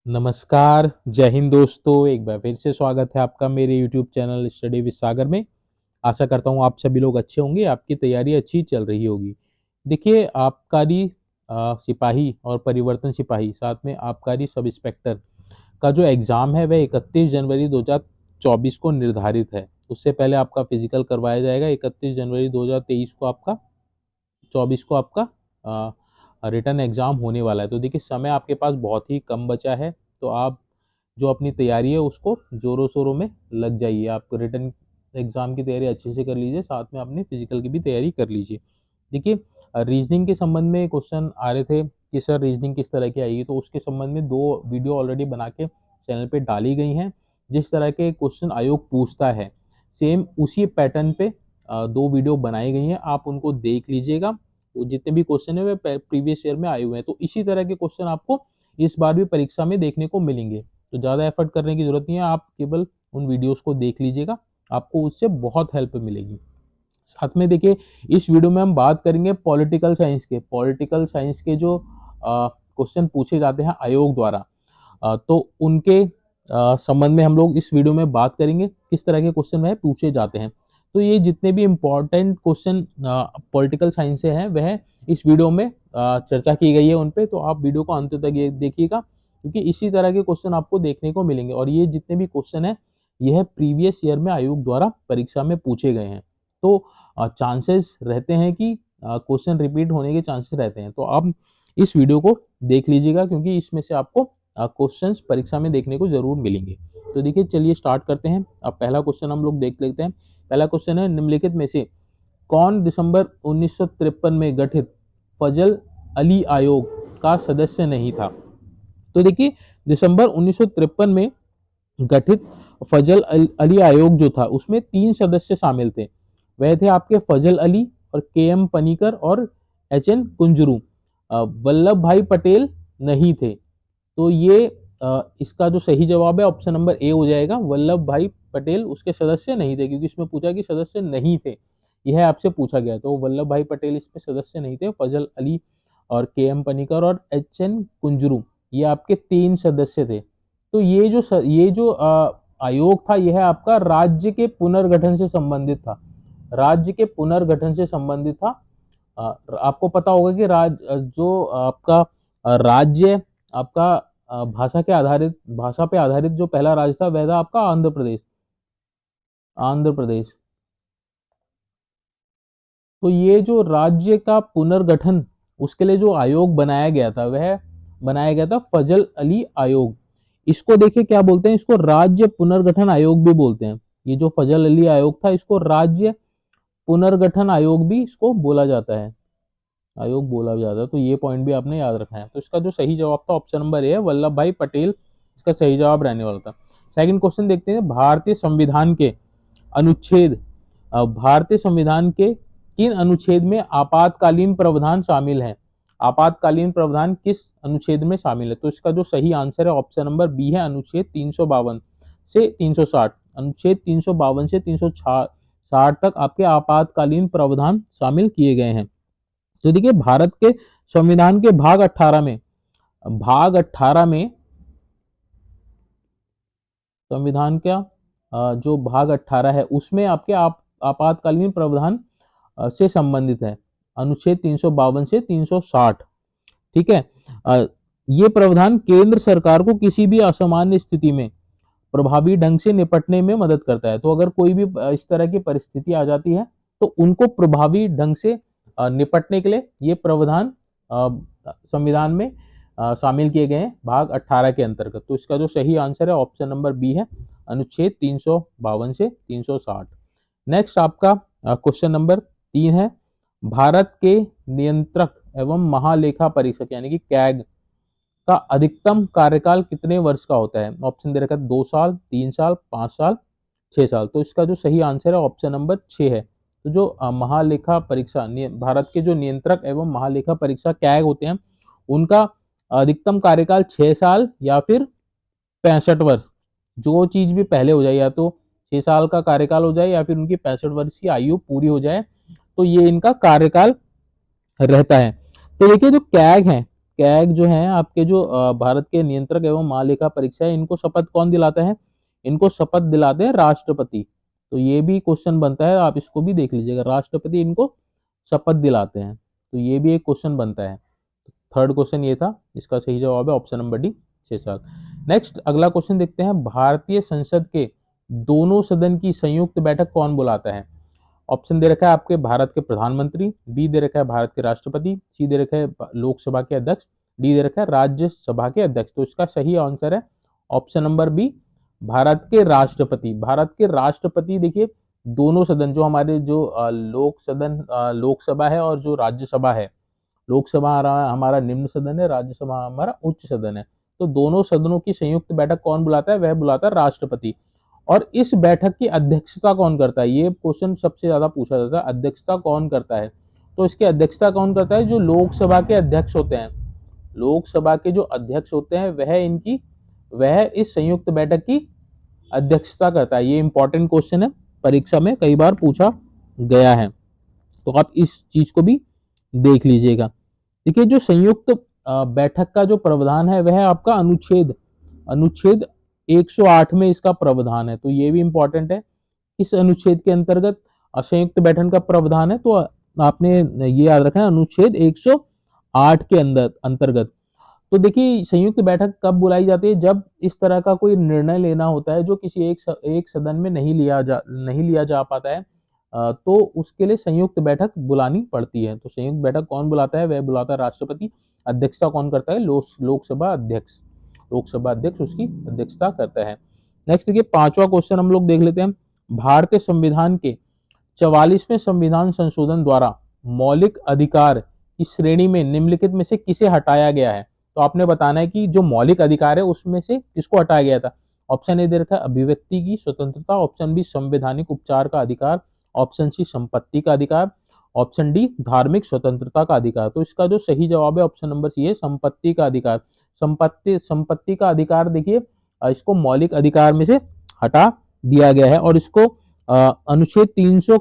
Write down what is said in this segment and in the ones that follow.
नमस्कार, जय हिंद दोस्तों। एक बार फिर से स्वागत है आपका मेरे यूट्यूब चैनल स्टडी विद सागर में। आशा करता हूँ आप सभी लोग अच्छे होंगे, आपकी तैयारी अच्छी चल रही होगी। देखिए, आबकारी सिपाही और परिवर्तन सिपाही, साथ में आबकारी सब इंस्पेक्टर का जो एग्ज़ाम है वह 31 जनवरी 2024 को निर्धारित है। उससे पहले आपका फिजिकल करवाया जाएगा। 31 जनवरी 2023 को आपका 24 को आपका रिटर्न एग्ज़ाम होने वाला है। तो देखिए, समय आपके पास बहुत ही कम बचा है, तो आप जो अपनी तैयारी है उसको ज़ोरों शोरों में लग जाइए। आप रिटर्न एग्ज़ाम की तैयारी अच्छे से कर लीजिए, साथ में अपनी फिजिकल की भी तैयारी कर लीजिए। देखिए, रीजनिंग के संबंध में क्वेश्चन आ रहे थे कि सर रीजनिंग किस तरह की आएगी, तो उसके संबंध में 2 वीडियो ऑलरेडी बना के चैनल पे डाली गई हैं। जिस तरह के क्वेश्चन आयोग पूछता है, सेम उसी पैटर्न पे 2 वीडियो बनाई गई हैं, आप उनको देख लीजिएगा। वो जितने भी क्वेश्चन है वे प्रीवियस ईयर में आए हुए हैं, तो इसी तरह के क्वेश्चन आपको इस बार भी परीक्षा में देखने को मिलेंगे। तो ज़्यादा एफर्ट करने की जरूरत नहीं है, आप केवल उन वीडियोस को देख लीजिएगा, आपको उससे बहुत हेल्प मिलेगी। साथ में देखिए, इस वीडियो में हम बात करेंगे पॉलिटिकल साइंस के जो क्वेश्चन पूछे जाते हैं आयोग द्वारा, तो उनके संबंध में हम लोग इस वीडियो में बात करेंगे, किस तरह के क्वेश्चन वह पूछे जाते हैं। तो ये जितने भी इम्पोर्टेंट क्वेश्चन पॉलिटिकल साइंस से हैं वह इस वीडियो में चर्चा की गई है उन पे, तो आप वीडियो को अंत तक ये देखिएगा, क्योंकि इसी तरह के क्वेश्चन आपको देखने को मिलेंगे। और ये जितने भी क्वेश्चन हैं यह प्रीवियस ईयर में आयोग द्वारा परीक्षा में पूछे गए हैं, तो चांसेस रहते हैं कि क्वेश्चन रिपीट होने के चांसेस रहते हैं। तो आप इस वीडियो को देख लीजिएगा, क्योंकि इसमें से आपको क्वेश्चंस परीक्षा में देखने को जरूर मिलेंगे। तो देखिए, चलिए स्टार्ट करते हैं। अब पहला क्वेश्चन हम लोग देख लेते हैं। पहला क्वेश्चन है, निम्नलिखित में से कौन दिसंबर 1953 में गठित फजल अली आयोग का सदस्य नहीं था। तो देखिए, दिसंबर 1953 में गठित फजल अली आयोग जो था उसमें 3 सदस्य शामिल थे। वह थे आपके फजल अली और के एम पनीकर और एच एन कुंजरू। वल्लभ भाई पटेल नहीं थे। तो ये इसका जो सही जवाब है ऑप्शन नंबर ए हो जाएगा। वल्लभ भाई पटेल उसके सदस्य नहीं थे, क्योंकि इसमें पूछा कि सदस्य नहीं थे, यह आपसे पूछा गया। तो वल्लभ भाई पटेल इसमें सदस्य नहीं थे। फजल अली और के एम पनीकर और एच एन कुंजरू, ये आपके 3 सदस्य थे। तो ये जो आयोग था, यह आपका राज्य के पुनर्गठन से संबंधित था। राज्य के पुनर्गठन से संबंधित था। आपको पता होगा कि जो आपका राज्य आपका भाषा पे आधारित जो पहला राज्य था वह था आपका आंध्र प्रदेश। आंध्र प्रदेश। तो ये जो राज्य का पुनर्गठन, उसके लिए जो आयोग बनाया गया था वह बनाया गया था फजल अली आयोग। इसको देखिए क्या बोलते हैं, इसको राज्य पुनर्गठन आयोग भी बोलते हैं। ये जो फजल अली आयोग था इसको राज्य पुनर्गठन आयोग भी इसको बोला जाता है, आयोग बोला जाता है। तो ये पॉइंट भी आपने याद रखना है। तो इसका जो सही जवाब था ऑप्शन नंबर ए है, वल्लभ भाई पटेल इसका सही जवाब रहने वाला था। सेकंड क्वेश्चन देखते हैं, अनुच्छेद भारतीय संविधान के किन अनुच्छेद में आपातकालीन प्रावधान शामिल है। आपातकालीन प्रावधान किस अनुच्छेद में शामिल है। तो इसका जो सही आंसर है ऑप्शन नंबर बी है, अनुच्छेद 352 से 360। अनुच्छेद 352 से 360 तक आपके आपातकालीन प्रावधान शामिल किए गए हैं। तो देखिए, भारत के संविधान के भाग 18 में संविधान का जो भाग 18 है उसमें आपके आपातकालीन प्रावधान से संबंधित है, अनुच्छेद 352 से 360। ठीक है। ये प्रावधान केंद्र सरकार को किसी भी असामान्य स्थिति में प्रभावी ढंग से निपटने में मदद करता है। तो अगर कोई भी इस तरह की परिस्थिति आ जाती है तो उनको प्रभावी ढंग से निपटने के लिए ये प्रावधान संविधान में शामिल किए गए हैं भाग 18 के अंतर्गत। तो इसका जो सही आंसर है ऑप्शन नंबर बी है, अनुच्छेद 352 से 360। नेक्स्ट आपका क्वेश्चन नंबर 3 है, भारत के नियंत्रक एवं महालेखा परीक्षक यानी कि कैग का अधिकतम कार्यकाल कितने वर्ष का होता है। ऑप्शन दे रखा है 2 साल, 3 साल, 5 साल, 6 साल। तो इसका जो सही आंसर है ऑप्शन नंबर 6 है। तो जो महालेखा परीक्षा भारत के जो नियंत्रक एवं महालेखा परीक्षा कैग होते हैं उनका अधिकतम कार्यकाल 6 साल या फिर 65 वर्ष, जो चीज भी पहले हो जाए, या तो 6 साल का कार्यकाल हो जाए या फिर उनकी 65 वर्ष की आयु पूरी हो जाए, तो ये इनका कार्यकाल रहता है। तो देखिए, जो कैग है, कैग जो है आपके जो भारत के नियंत्रक एवं महालेखा परीक्षा है, इनको शपथ कौन दिलाता है? इनको शपथ दिलाते हैं राष्ट्रपति। तो ये भी क्वेश्चन बनता है, आप इसको भी देख लीजिएगा, राष्ट्रपति इनको शपथ दिलाते हैं। तो ये भी एक क्वेश्चन बनता है। थर्ड क्वेश्चन ये था, इसका सही जवाब है ऑप्शन नंबर डी 6 साल। नेक्स्ट अगला क्वेश्चन देखते हैं, भारतीय संसद के दोनों सदन की संयुक्त बैठक कौन बुलाता है? ऑप्शन दे रखा है आपके भारत के प्रधानमंत्री, बी दे रखा है भारत के राष्ट्रपति, सी दे रखा है लोकसभा के अध्यक्ष, डी दे रखा है राज्यसभा के अध्यक्ष। तो इसका सही आंसर है ऑप्शन नंबर बी, भारत के राष्ट्रपति। भारत के राष्ट्रपति देखिए, दोनों सदन जो हमारे जो लोकसभा है और जो राज्यसभा है, लोकसभा हमारा निम्न सदन है, राज्यसभा हमारा उच्च सदन है। तो दोनों सदनों की संयुक्त बैठक कौन बुलाता है? वह बुलाता है राष्ट्रपति। और इस बैठक की अध्यक्षता कौन करता है? ये क्वेश्चन सबसे ज्यादा पूछा जाता है, अध्यक्षता कौन करता है? तो इसकी अध्यक्षता कौन करता है? जो लोकसभा के अध्यक्ष होते हैं, लोकसभा के जो अध्यक्ष होते हैं वह इस संयुक्त बैठक की अध्यक्षता करता है। ये इंपॉर्टेंट क्वेश्चन है, परीक्षा में कई बार पूछा गया है, तो आप इस चीज को भी देख लीजिएगा। देखिए, जो संयुक्त बैठक का जो प्रावधान है वह आपका अनुच्छेद 108 में इसका प्रावधान है। तो ये भी इंपॉर्टेंट है, इस अनुच्छेद के अंतर्गत संयुक्त बैठक का प्रावधान है। तो आपने ये याद रखना है, अनुच्छेद 108 के अंतर्गत। तो देखिए, संयुक्त बैठक कब बुलाई जाती है? जब इस तरह का कोई निर्णय लेना होता है जो किसी एक सदन में नहीं लिया जा पाता है, तो उसके लिए संयुक्त बैठक बुलानी पड़ती है। तो संयुक्त बैठक कौन बुलाता है? वह बुलाता है राष्ट्रपति। अध्यक्षता कौन करता है? लोकसभा अध्यक्ष उसकी अध्यक्षता करता है। नेक्स्ट देखिए, 5वां क्वेश्चन हम लोग देख लेते हैं, भारतीय संविधान के 44वें संविधान संशोधन द्वारा मौलिक अधिकार की श्रेणी में निम्नलिखित में से किसे हटाया गया है? तो आपने बताना है कि जो मौलिक अधिकार है उसमें से किसको हटाया गया था। ऑप्शन ए दे रखा है अभिव्यक्ति की स्वतंत्रता, ऑप्शन बी संवैधानिक उपचार का अधिकार, ऑप्शन सी संपत्ति का अधिकार, ऑप्शन डी धार्मिक स्वतंत्रता का अधिकार। तो इसका जो सही जवाब है ऑप्शन नंबर सी है, संपत्ति का अधिकार। संपत्ति का अधिकार देखिए, इसको मौलिक अधिकार में से हटा दिया गया है और इसको अनुच्छेद 300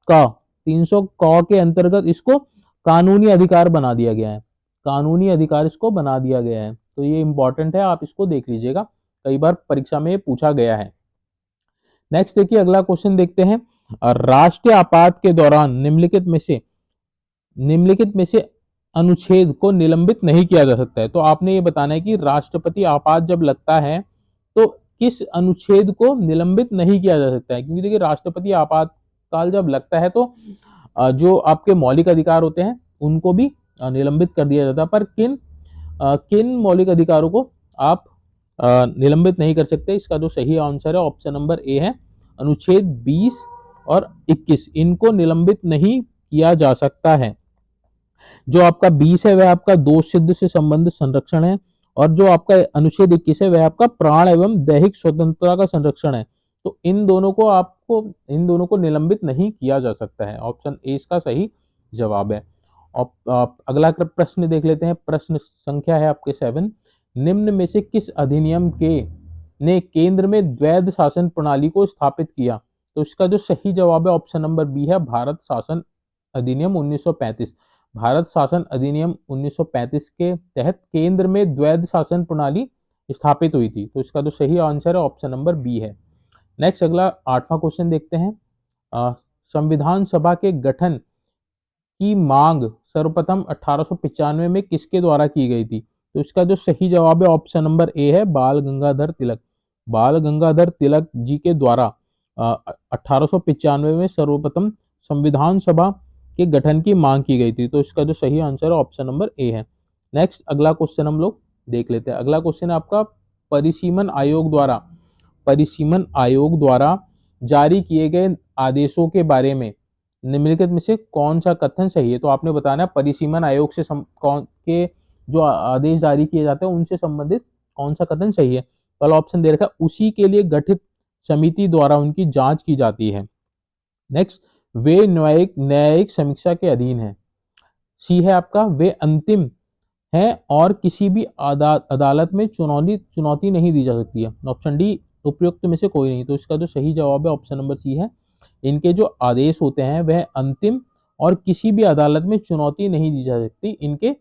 क के अंतर्गत इसको कानूनी अधिकार बना दिया गया है। कानूनी अधिकार इसको बना दिया गया है। तो ये इंपॉर्टेंट है, आप इसको देख लीजिएगा, कई बार परीक्षा में पूछा गया है। नेक्स्ट देखिए, अगला क्वेश्चन देखते हैं, राष्ट्रीय आपात के दौरान निम्नलिखित में से अनुच्छेद को निलंबित नहीं किया जा सकता है। तो आपने ये बताना है कि राष्ट्रपति आपात जब लगता है तो किस अनुच्छेद को निलंबित नहीं किया जा सकता है। क्योंकि देखिए, राष्ट्रपति आपातकाल जब लगता है तो जो आपके मौलिक अधिकार होते हैं उनको भी निलंबित कर दिया जाता है, पर किन मौलिक अधिकारों को आप निलंबित नहीं कर सकते? इसका जो सही आंसर है ऑप्शन नंबर ए है, अनुच्छेद 20 और 21 इनको निलंबित नहीं किया जा सकता है। जो आपका 20 है वह आपका दोष सिद्ध से संबंधित संरक्षण है, और जो आपका अनुच्छेद 21 है वह आपका प्राण एवं दैहिक स्वतंत्रता का संरक्षण है। तो इन दोनों को निलंबित नहीं किया जा सकता है। ऑप्शन ए इसका सही जवाब है। अगला प्रश्न देख लेते हैं, प्रश्न संख्या है आपके 7, निम्न में से किस अधिनियम ने केंद्र में द्वैध शासन प्रणाली को स्थापित किया? तो इसका जो सही जवाब है ऑप्शन नंबर बी है, भारत शासन अधिनियम 1935। भारत शासन अधिनियम 1935 के तहत केंद्र में द्वैध शासन प्रणाली स्थापित हुई थी। तो इसका जो सही आंसर है ऑप्शन नंबर बी है। नेक्स्ट अगला 8वां क्वेश्चन देखते हैं, संविधान सभा के गठन की मांग सर्वप्रथम 1895 में किसके द्वारा की गई थी? तो इसका जो सही जवाब है ऑप्शन नंबर ए है, बाल गंगाधर तिलक। बाल गंगाधर तिलक जी के द्वारा 1895 में सर्वप्रथम संविधान सभा के गठन की मांग की गई थी। तो इसका जो सही आंसर है ऑप्शन नंबर ए है। नेक्स्ट अगला क्वेश्चन हम लोग देख लेते हैं। अगला क्वेश्चन है आपका, परिसीमन आयोग द्वारा जारी किए गए आदेशों के बारे में निम्नलिखित में से कौन सा कथन सही है? तो आपने बताना है परिसीमन आयोग से के जो आदेश जारी किए जाते हैं उनसे संबंधित कौन सा कथन सही है। पहला ऑप्शन दे रखा है, उसी के लिए गठित समिति द्वारा उनकी जांच की जाती है। नेक्स्ट, वे न्यायिक समीक्षा के अधीन है। सी है आपका, वे अंतिम है और किसी भी अदालत में चुनौती नहीं दी जा सकती है। ऑप्शन डी, उपयुक्त में से कोई नहीं। तो इसका जो सही जवाब है ऑप्शन नंबर सी है, इनके जो आदेश होते हैं वह अंतिम और किसी भी अदालत में चुनौती नहीं दी जा सकती, इनके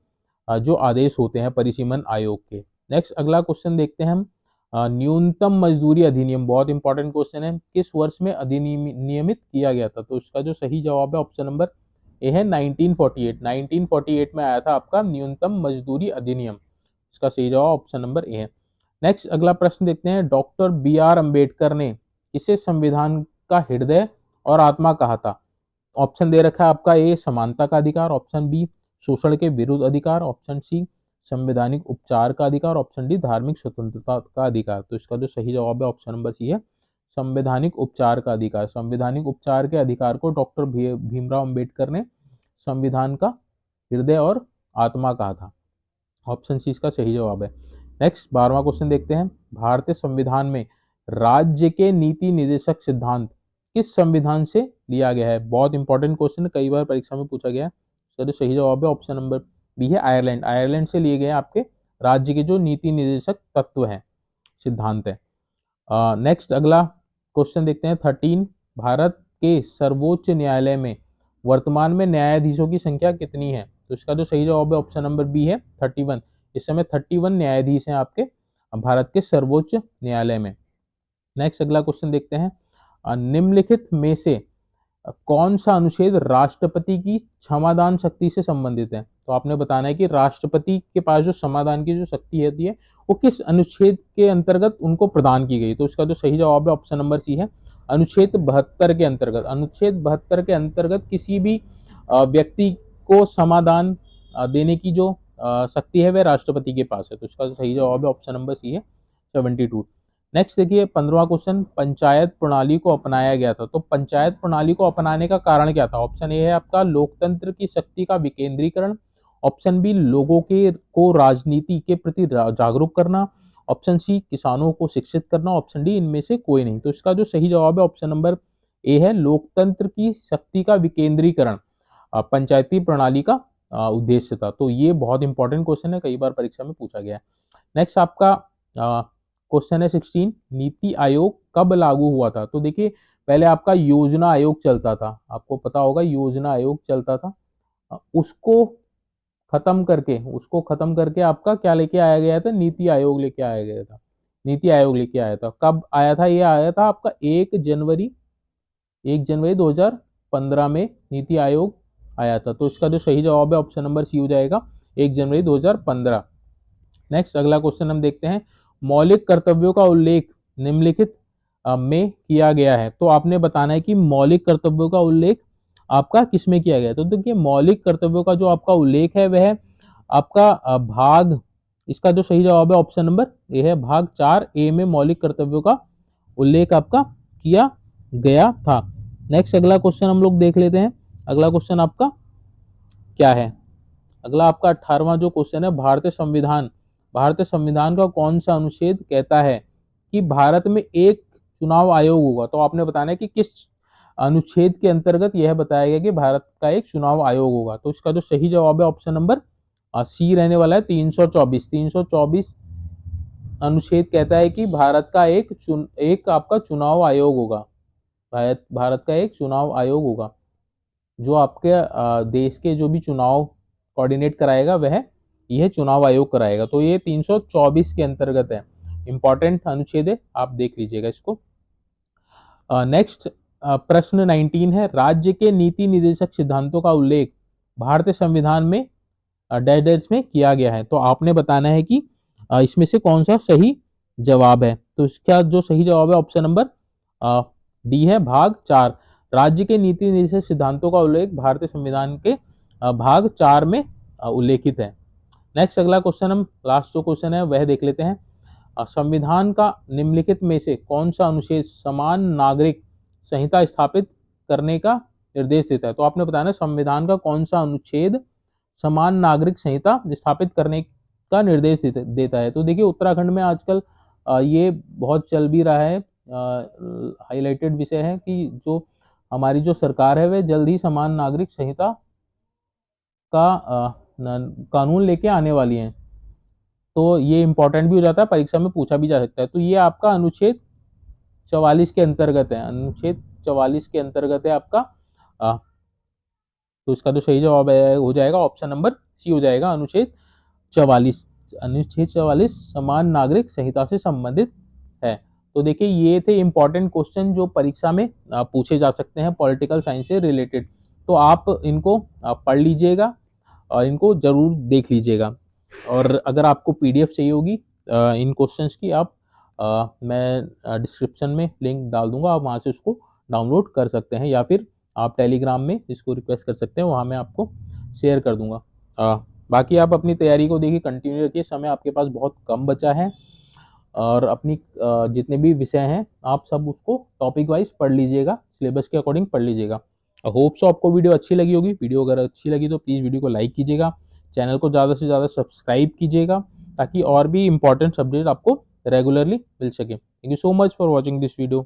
जो आदेश होते हैं परिसीमन आयोग के। नेक्स्ट अगला क्वेश्चन देखते हैं हम। न्यूनतम मजदूरी अधिनियम, बहुत इंपॉर्टेंट क्वेश्चन है, किस वर्ष में अधिनियमित किया गया था? तो इसका जो सही जवाब है ऑप्शन नंबर ए है 1948। 1948 में आया था आपका न्यूनतम मजदूरी अधिनियम। इसका सही जवाब ऑप्शन नंबर ए है। नेक्स्ट अगला प्रश्न देखते हैं। डॉक्टर बी आर अम्बेडकर ने किसे संविधान का हृदय और आत्मा कहा था? ऑप्शन दे रखा है आपका, ए समानता का अधिकार, ऑप्शन बी शोषण के विरुद्ध अधिकार, ऑप्शन सी संवैधानिक उपचार का अधिकार, ऑप्शन डी धार्मिक स्वतंत्रता का अधिकार। तो इसका जो सही जवाब है ऑप्शन नंबर सी है संवैधानिक उपचार का अधिकार। संवैधानिक उपचार के अधिकार को डॉक्टर भीमराव अंबेडकर ने संविधान का हृदय और आत्मा कहा था। ऑप्शन सी इसका सही जवाब है। नेक्स्ट 12वां क्वेश्चन देखते हैं। भारतीय संविधान में राज्य के नीति निर्देशक सिद्धांत किस संविधान से लिया गया है? बहुत इंपॉर्टेंट क्वेश्चन, कई बार परीक्षा में पूछा गया है। इसका जो सही जवाब है ऑप्शन नंबर बी है आयरलैंड। आयरलैंड से लिए गए आपके राज्य के जो नीति निर्देशक तत्व है, सिद्धांत है। नेक्स्ट अगला क्वेश्चन देखते हैं 13। भारत के सर्वोच्च न्यायालय में वर्तमान में न्यायाधीशों की संख्या कितनी है? तो इसका जो सही जवाब है ऑप्शन नंबर बी है 31। इस समय 31 न्यायाधीश हैं आपके भारत के सर्वोच्च न्यायालय में। नेक्स्ट अगला क्वेश्चन देखते हैं। निम्नलिखित में से कौन सा अनुच्छेद राष्ट्रपति की क्षमादान शक्ति से संबंधित है? तो आपने बताना है कि राष्ट्रपति के पास जो समाधान की जो शक्ति होती है वो किस अनुच्छेद के अंतर्गत उनको प्रदान की गई? तो इसका जो सही जवाब है ऑप्शन नंबर सी है अनुच्छेद 72 के अंतर्गत। अनुच्छेद 72 के अंतर्गत किसी भी व्यक्ति को समाधान देने की जो शक्ति है वह राष्ट्रपति के पास है। तो इसका सही जवाब है ऑप्शन नंबर सी है 72। नेक्स्ट देखिए 15वां क्वेश्चन। पंचायत प्रणाली को अपनाया गया था, तो पंचायत प्रणाली को अपनाने का कारण क्या था? ऑप्शन ए है आपका लोकतंत्र की शक्ति का विकेंद्रीकरण, ऑप्शन बी लोगों के को राजनीति के प्रति जागरूक करना, ऑप्शन सी किसानों को शिक्षित करना, ऑप्शन डी इनमें से कोई नहीं। तो इसका जो सही जवाब है ऑप्शन नंबर ए है लोकतंत्र की शक्ति का विकेंद्रीकरण पंचायती प्रणाली का उद्देश्य था। तो ये बहुत इंपॉर्टेंट क्वेश्चन है, कई बार परीक्षा में पूछा गया है। नेक्स्ट आपका क्वेश्चन है 16। नीति आयोग कब लागू हुआ था? तो देखिए पहले आपका योजना आयोग चलता था, आपको पता होगा योजना आयोग चलता था, उसको खत्म करके आपका क्या लेके आया गया था? नीति आयोग लेके आया गया था। नीति आयोग लेके आया था। कब आया था? ये आया था आपका 1 जनवरी 2015 में नीति आयोग आया था। तो इसका जो सही जवाब है ऑप्शन नंबर सी हो जाएगा 1 जनवरी 2015। नेक्स्ट अगला क्वेश्चन हम देखते हैं। मौलिक कर्तव्यों का उल्लेख निम्नलिखित में किया गया है, तो आपने बताना है कि मौलिक कर्तव्यों का उल्लेख आपका किस में किया गया है? तो देखिए मौलिक कर्तव्यों का जो आपका उल्लेख है वह आपका भाग, इसका जो सही जवाब है ऑप्शन नंबर ए है भाग 4 ए में मौलिक कर्तव्यों का उल्लेख आपका किया गया था। नेक्स्ट अगला क्वेश्चन हम लोग देख लेते हैं। अगला क्वेश्चन आपका क्या है? अगला आपका 18वां जो क्वेश्चन है। भारतीय संविधान का कौन सा अनुच्छेद कहता है कि भारत में एक चुनाव आयोग होगा? तो आपने बताना है कि किस अनुच्छेद के अंतर्गत यह बताया गया कि भारत का एक चुनाव आयोग होगा। तो इसका जो सही जवाब है ऑप्शन नंबर सी रहने वाला है 324 अनुच्छेद कहता है कि भारत का एक आपका चुनाव आयोग होगा। भारत का एक चुनाव आयोग होगा जो आपके देश के जो भी चुनाव कोऑर्डिनेट कराएगा वह यह चुनाव आयोग कराएगा। तो ये 324 के अंतर्गत है, इंपॉर्टेंट अनुच्छेद है, आप देख लीजिएगा इसको। नेक्स्ट प्रश्न 19 है। राज्य के नीति निर्देशक सिद्धांतों का उल्लेख भारतीय संविधान में डैश में किया गया है। तो आपने बताना है कि इसमें से कौन सा सही जवाब है। तो इसका जो सही जवाब है ऑप्शन नंबर डी है भाग 4। राज्य के नीति निर्देशक सिद्धांतों का उल्लेख भारतीय संविधान के भाग 4 में उल्लेखित है। नेक्स्ट अगला क्वेश्चन हम लास्ट जो क्वेश्चन है वह देख लेते हैं। संविधान का निम्नलिखित में से कौन सा अनुच्छेद समान नागरिक संहिता स्थापित करने का निर्देश देता है? तो आपने बताना संविधान का कौन सा अनुच्छेद समान नागरिक संहिता स्थापित करने का निर्देश देता है। तो देखिए उत्तराखंड में आजकल ये बहुत चल भी रहा है, हाईलाइटेड विषय है कि जो हमारी जो सरकार है वह जल्द ही समान नागरिक संहिता का कानून लेके आने वाली है। तो ये इंपॉर्टेंट भी हो जाता है, परीक्षा में पूछा भी जा सकता है। तो ये आपका अनुच्छेद 44 के अंतर्गत है, अनुच्छेद 44 के अंतर्गत है आपका। तो इसका जो सही जवाब हो जाएगा ऑप्शन नंबर सी हो जाएगा अनुच्छेद 44 समान नागरिक संहिता से संबंधित है। तो देखिए ये थे इंपॉर्टेंट क्वेश्चन जो परीक्षा में पूछे जा सकते हैं पॉलिटिकल साइंस से रिलेटेड। तो आप इनको पढ़ लीजिएगा और इनको जरूर देख लीजिएगा। और अगर आपको पीडीएफ चाहिए होगी इन क्वेश्चंस की, आप मैं डिस्क्रिप्शन में लिंक डाल दूंगा, आप वहाँ से उसको डाउनलोड कर सकते हैं, या फिर आप टेलीग्राम में इसको रिक्वेस्ट कर सकते हैं, वहाँ मैं आपको शेयर कर दूंगा। बाकी आप अपनी तैयारी को देखिए कंटिन्यू रखिए, समय आपके पास बहुत कम बचा है, और अपनी जितने भी विषय हैं आप सब उसको टॉपिक वाइज पढ़ लीजिएगा, सिलेबस के अकॉर्डिंग पढ़ लीजिएगा। होप सो आपको वीडियो अच्छी लगी होगी। वीडियो अगर अच्छी लगी तो प्लीज़ वीडियो को लाइक कीजिएगा, चैनल को ज़्यादा से ज़्यादा सब्सक्राइब कीजिएगा, ताकि और भी इंपॉर्टेंट सब्जेक्ट आपको रेगुलरली मिल सके। Thank you so much for watching this video.